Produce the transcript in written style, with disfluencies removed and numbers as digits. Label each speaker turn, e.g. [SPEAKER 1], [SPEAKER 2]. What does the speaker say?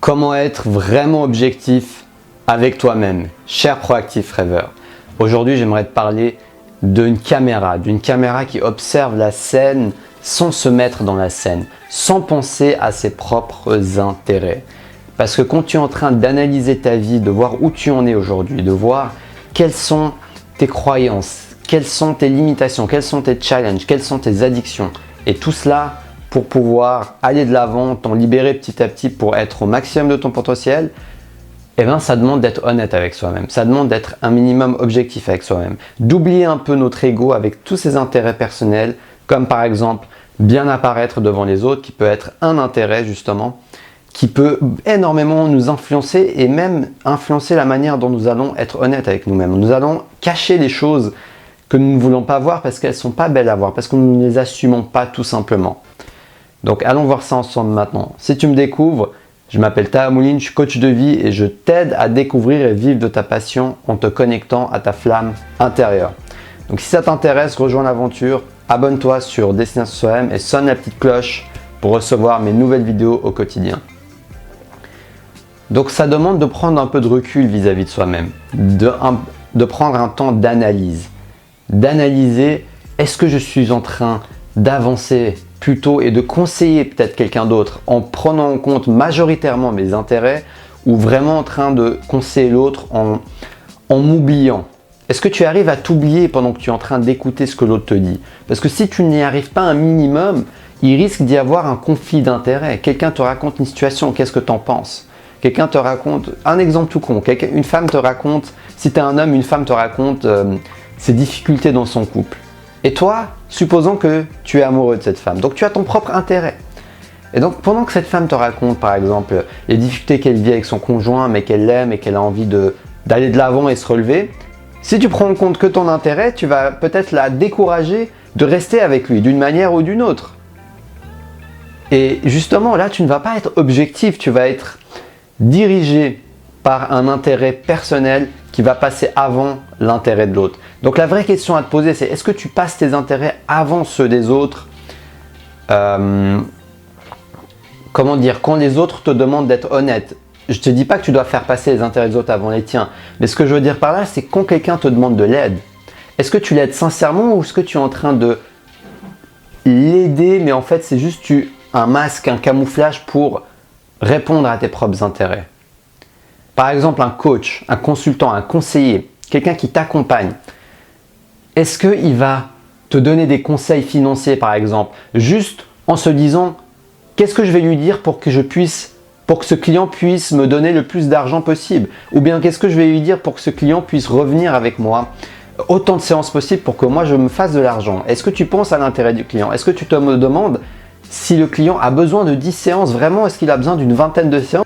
[SPEAKER 1] Comment être vraiment objectif avec toi-même, cher proactif rêveur. Aujourd'hui, j'aimerais te parler d'une caméra qui observe la scène sans se mettre dans la scène, sans penser à ses propres intérêts. Parce que quand tu es en train d'analyser ta vie, de voir où tu en es aujourd'hui, de voir quelles sont tes croyances, quelles sont tes limitations, quels sont tes challenges, quelles sont tes addictions, et tout cela pour pouvoir aller de l'avant, t'en libérer petit à petit pour être au maximum de ton potentiel, eh bien, ça demande d'être honnête avec soi-même. Ça demande d'être un minimum objectif avec soi-même. D'oublier un peu notre ego avec tous ses intérêts personnels, comme par exemple bien apparaître devant les autres, qui peut être un intérêt justement, qui peut énormément nous influencer et même influencer la manière dont nous allons être honnêtes avec nous-mêmes. Nous allons cacher les choses que nous ne voulons pas voir parce qu'elles ne sont pas belles à voir, parce que nous ne les assumons pas tout simplement. Donc allons voir ça ensemble maintenant. Si tu me découvres, je m'appelle Taha Mouline, je suis coach de vie et je t'aide à découvrir et vivre de ta passion en te connectant à ta flamme intérieure. Donc si ça t'intéresse, rejoins l'aventure, abonne-toi sur Destination Soi-même et sonne la petite cloche pour recevoir mes nouvelles vidéos au quotidien. Donc ça demande de prendre un peu de recul vis-à-vis de soi-même, de prendre un temps d'analyse. D'analyser, est-ce que je suis en train d'avancer plutôt et de conseiller peut-être quelqu'un d'autre en prenant en compte majoritairement mes intérêts ou vraiment en train de conseiller l'autre en m'oubliant? Est-ce que tu arrives à t'oublier pendant que tu es en train d'écouter ce que l'autre te dit? Parce que si tu n'y arrives pas un minimum, il risque d'y avoir un conflit d'intérêts. Quelqu'un te raconte une situation, qu'est-ce que tu en penses? Quelqu'un te raconte, un exemple tout con, une femme te raconte, si tu es un homme, une femme te raconte ses difficultés dans son couple. Et toi, supposons que tu es amoureux de cette femme, donc tu as ton propre intérêt. Et donc pendant que cette femme te raconte par exemple les difficultés qu'elle vit avec son conjoint, mais qu'elle l'aime et qu'elle a envie d'aller de l'avant et se relever, si tu prends en compte que ton intérêt, tu vas peut-être la décourager de rester avec lui d'une manière ou d'une autre. Et justement là, tu ne vas pas être objectif, tu vas être dirigé par un intérêt personnel qui va passer avant l'intérêt de l'autre. Donc la vraie question à te poser, c'est est-ce que tu passes tes intérêts avant ceux des autres? Comment dire, quand les autres te demandent d'être honnête. Je ne te dis pas que tu dois faire passer les intérêts des autres avant les tiens, mais ce que je veux dire par là, c'est quand quelqu'un te demande de l'aide, est-ce que tu l'aides sincèrement ou est-ce que tu es en train de l'aider, mais en fait c'est juste un masque, un camouflage pour répondre à tes propres intérêts? Par exemple, un coach, un consultant, un conseiller, quelqu'un qui t'accompagne, est-ce qu'il va te donner des conseils financiers par exemple, juste en se disant qu'est-ce que je vais lui dire pour que ce client puisse me donner le plus d'argent possible? Ou bien qu'est-ce que je vais lui dire pour que ce client puisse revenir avec moi autant de séances possibles pour que moi je me fasse de l'argent? Est-ce que tu penses à l'intérêt du client? Est-ce que tu te demandes si le client a besoin de 10 séances? Vraiment, est-ce qu'il a besoin d'une vingtaine de séances?